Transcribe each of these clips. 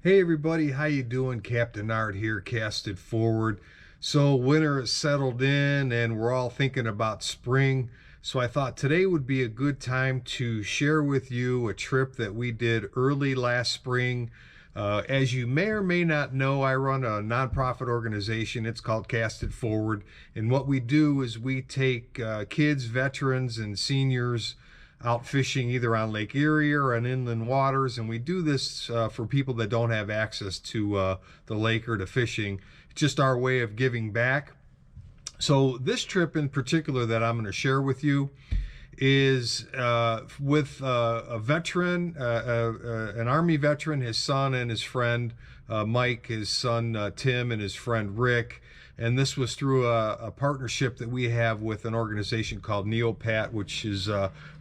Hey everybody, how you doing? Captain Art here, Casted Forward. So winter has settled in and we're all thinking about spring. So I thought today would be a good time to share with you a trip that we did early last spring. As you may or may not know, I run a nonprofit organization. It's called Casted Forward. And what we do is we take kids, veterans, and seniors out fishing either on Lake Erie or on inland waters, and we do this for people that don't have access to the lake or to fishing. It's just our way of giving back. So this trip in particular that I'm going to share with you is with a veteran, an Army veteran, his son and his friend Mike, his son Tim, and his friend Rick. And this was through a partnership that we have with an organization called NeoPat, which is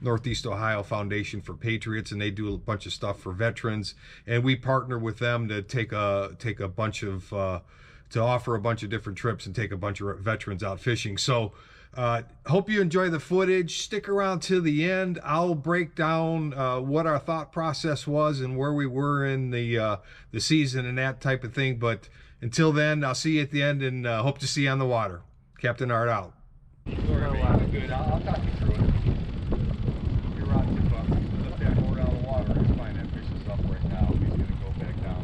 Northeast Ohio Foundation for Patriots, and they do a bunch of stuff for veterans. And we partner with them to take a bunch of to offer a bunch of different trips and take a bunch of veterans out fishing. So hope you enjoy the footage. Stick around to the end. I'll break down what our thought process was and where we were in the season and that type of thing. But until then, I'll see you at the end and hope to see you on the water. Captain Art out. Good. I'll talk you through it. Your rod tip up. Let that more out of the water. It's fine. That fish is up right now. He's going to go back down.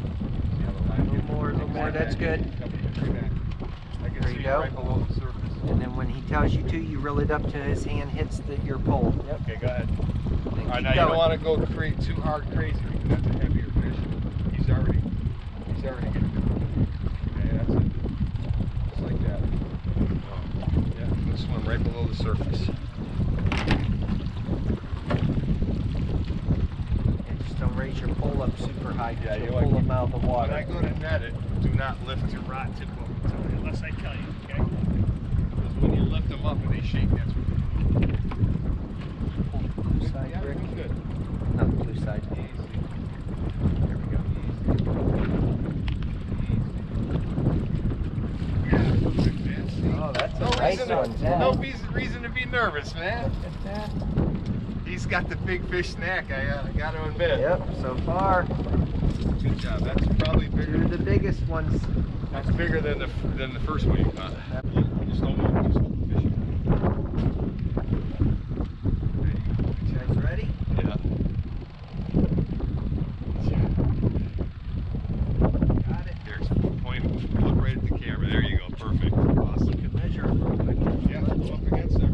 See how the line A little more, that's good. I can There see you go. right below the surface. And then when he tells you to, you reel it up to his hand hits your pole. Yep. Okay, go ahead. And All right, keep now you going. don't want to go too hard crazy because that's a heavier fish. He's already getting it. Okay, that's it. Just like that. Yeah, I'm gonna swim right below the surface. And just don't raise your pole up super high. Yeah, You'll you like pull him out of the When water. I go to net it, do not lift your rod tip up unless I tell you, okay? Because when you lift them up and they shake, that's what they do. Blue side, Yeah, Rick. good. Not the blue side. Easy. There we go. Easy. Oh, that's a No nice reason, one. no reason to be nervous, man. He's got the big fish snack, I gotta admit. Yep, so far, Good job. That's probably two bigger. of the biggest ones. That's bigger than the first one you caught. Just don't move. Just hold the fish. You guys ready? Yeah. Got it. There's point. Look right at the camera. There you go. Perfect. Awesome. You can measure them real quick. Yeah, go up against there.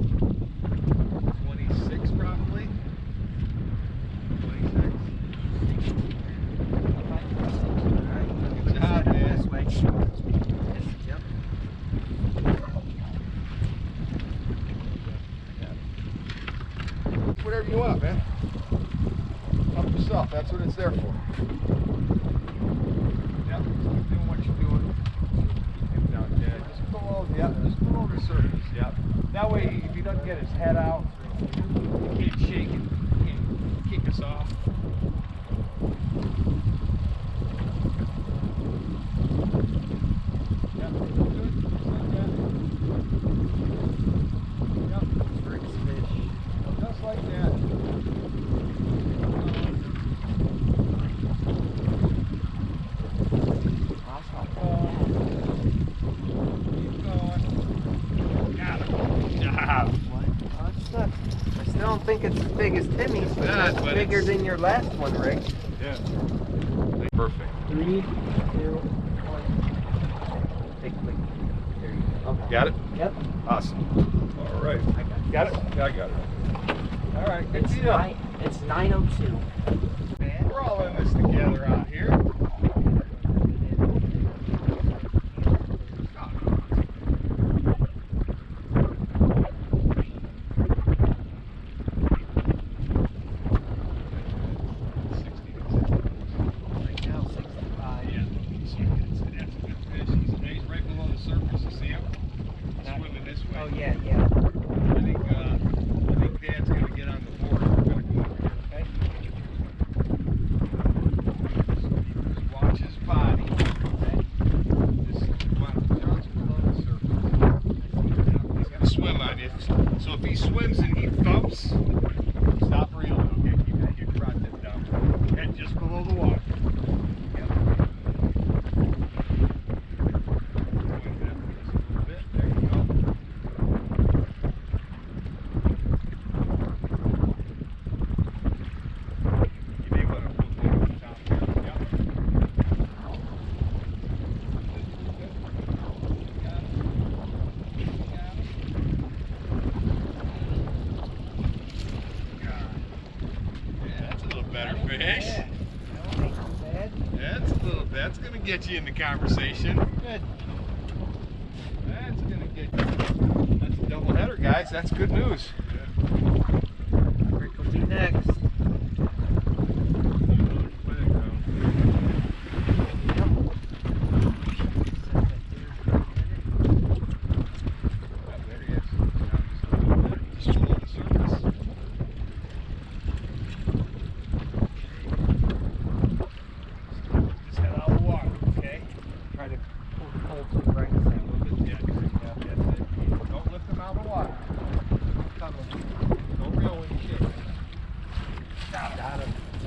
26 probably. 26. Good job, man. This way. Yep. Whatever you want, man. Help yourself. That's what it's there for. Yeah, keep doing what you're doing. Him down, yeah. Just below the surface. Yeah. That way, if he doesn't get his head out, he can't shake it. He can't kick us off. Yeah, good. Just like that. Yeah. Rick's fish. Just like that. Keep going. Got him. Good job. Oh, it's not, I still don't think it's as big as Timmy's, but not, it's but bigger it's- than your last one, Rick. Yeah. Perfect. 3, 2, 1. Big leak. There you go. Okay. Got it? Yep. Awesome. All right. I got it. Got it? Yeah, I got it. All right. Good It's, deal. it's 9:02. Man, we're all in this together out here. Right now, 65. Yeah. That's a good fish. He's right below the surface. You see him? He's swimming this way. Oh, yeah, yeah. I think Dad's gonna get on the board. We're gonna go over here, okay? Just watch his body, okay? Just watch just below the surface. He's gonna swim on you. So if he swims and he thumps, stop reeling, okay? Keep your rod tip down. Head just below the water. Yep. fish. Yeah. That ain't too bad. That's gonna get you into conversation. Good. That's gonna get you. That's a double header, guys. That's good news. Rick will be next.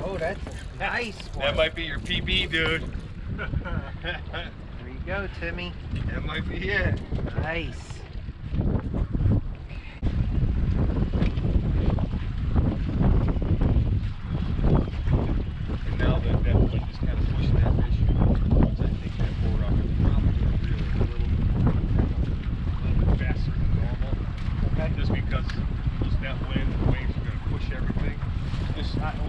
Oh, that's a nice one. That might be your PB, dude. There you go, Timmy. That might be it. Nice. And now that wind is kind of pushing that fish, once I take that board off, it's probably going to reel it a little bit faster than normal. Okay. Just because that wind, the waves are going to push everything.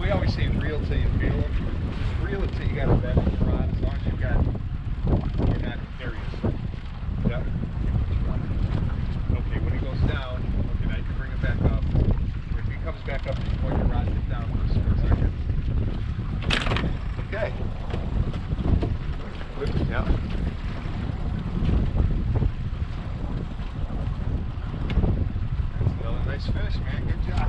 We always say reel till you feel it. Just reel it till you got a bend in the rod. As long as you're not, there he is. Yep. Okay, when he goes down, okay, now you can bring it back up. If he comes back up, you point your rod tip down for a split second. Okay. Good, yeah. That's another nice fish, man. Good job.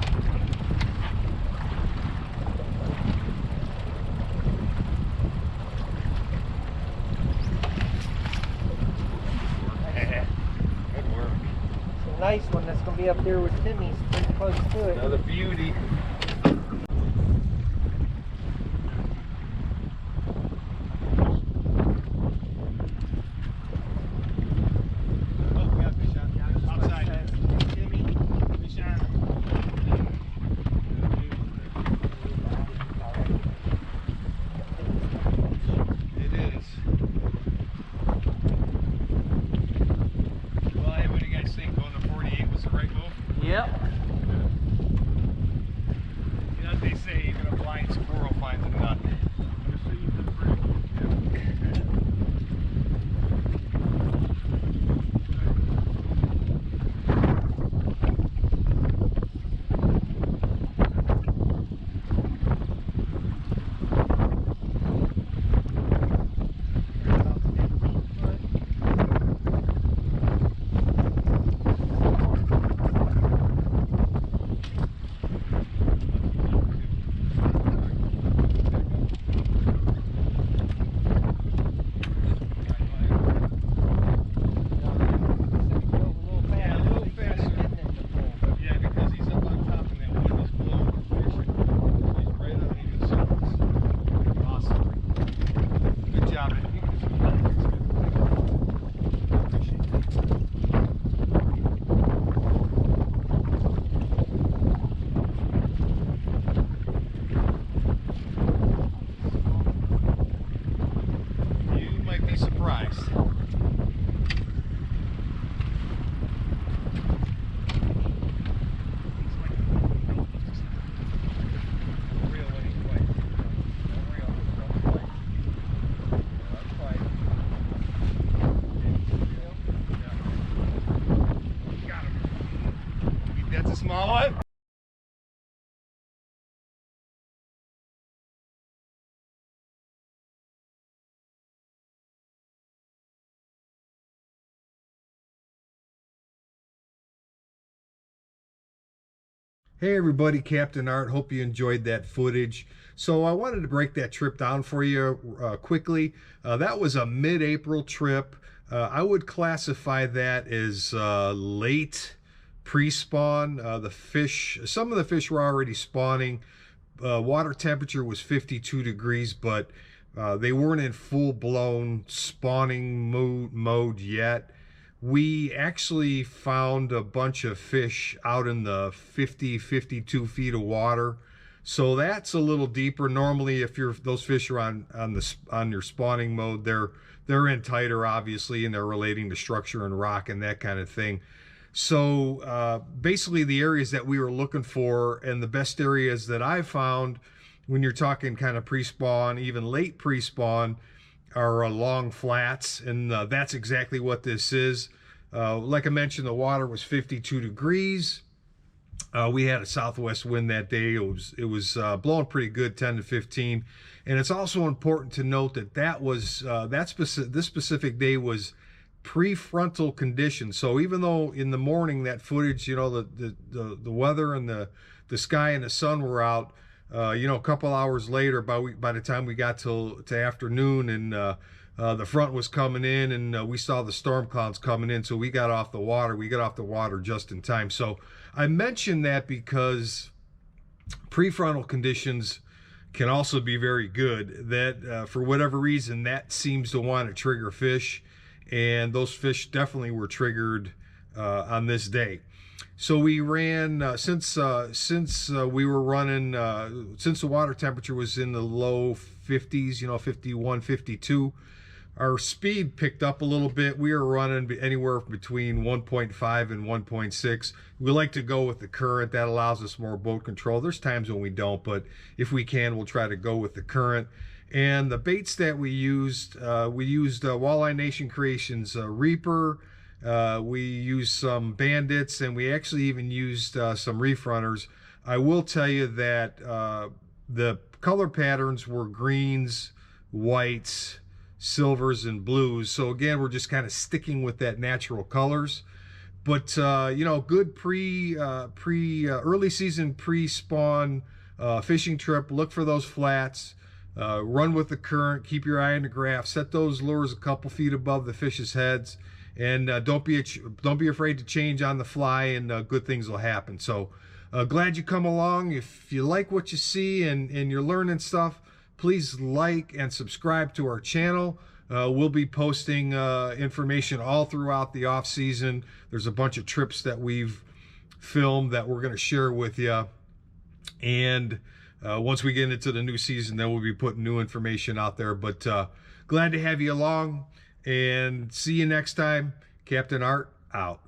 Good work. It's a nice one that's going to be up there with Timmy's, pretty close to it. Another beauty. Yep. You know what they say, even a blind squirrel finds a nut. That's a small one. Hey everybody, Captain Art. Hope you enjoyed that footage. So I wanted to break that trip down for you quickly. That was a mid-April trip. I would classify that as late pre-spawn. Some of the fish were already spawning. Water temperature was 52 degrees, but they weren't in full-blown spawning mode yet. We actually found a bunch of fish out in the 52 feet of water. So that's a little deeper. Normally, if those fish are on your spawning mode, they're in tighter, obviously, and they're relating to structure and rock and that kind of thing. So basically the areas that we were looking for and the best areas that I found when you're talking kind of pre-spawn, even late pre-spawn, are long flats, and that's exactly what this is. Like I mentioned, the water was 52 degrees. We had a southwest wind that day. It was blowing pretty good, 10 to 15. And it's also important to note that this specific day was prefrontal conditions. So even though in the morning that footage, the weather and the sky and the sun were out, a couple hours later, by the time we got to afternoon, and the front was coming in, and we saw the storm clouds coming in, so we got off the water. We got off the water just in time. So I mentioned that because prefrontal conditions can also be very good. That for whatever reason, that seems to want to trigger fish, and those fish definitely were triggered on this day. So we ran since we were running since the water temperature was in the low 50s, 51, 52. Our speed picked up a little bit. We were running anywhere between 1.5 and 1.6. We like to go with the current. That allows us more boat control. There's times when we don't, but if we can, we'll try to go with the current. And the baits that we used Walleye Nation Creations Reaper. We used some bandits, and we actually even used some reef runners. I will tell you that the color patterns were greens, whites, silvers, and blues. So again, we're just kind of sticking with that natural colors. But good early season pre-spawn fishing trip. Look for those flats. Run with the current. Keep your eye on the graph. Set those lures a couple feet above the fish's heads. And don't be afraid to change on the fly, and good things will happen. So glad you come along. If you like what you see and you're learning stuff, please like and subscribe to our channel. We'll be posting information all throughout the off season. There's a bunch of trips that we've filmed that we're going to share with you. And once we get into the new season, then we'll be putting new information out there. But glad to have you along, and see you next time. Captain Art out.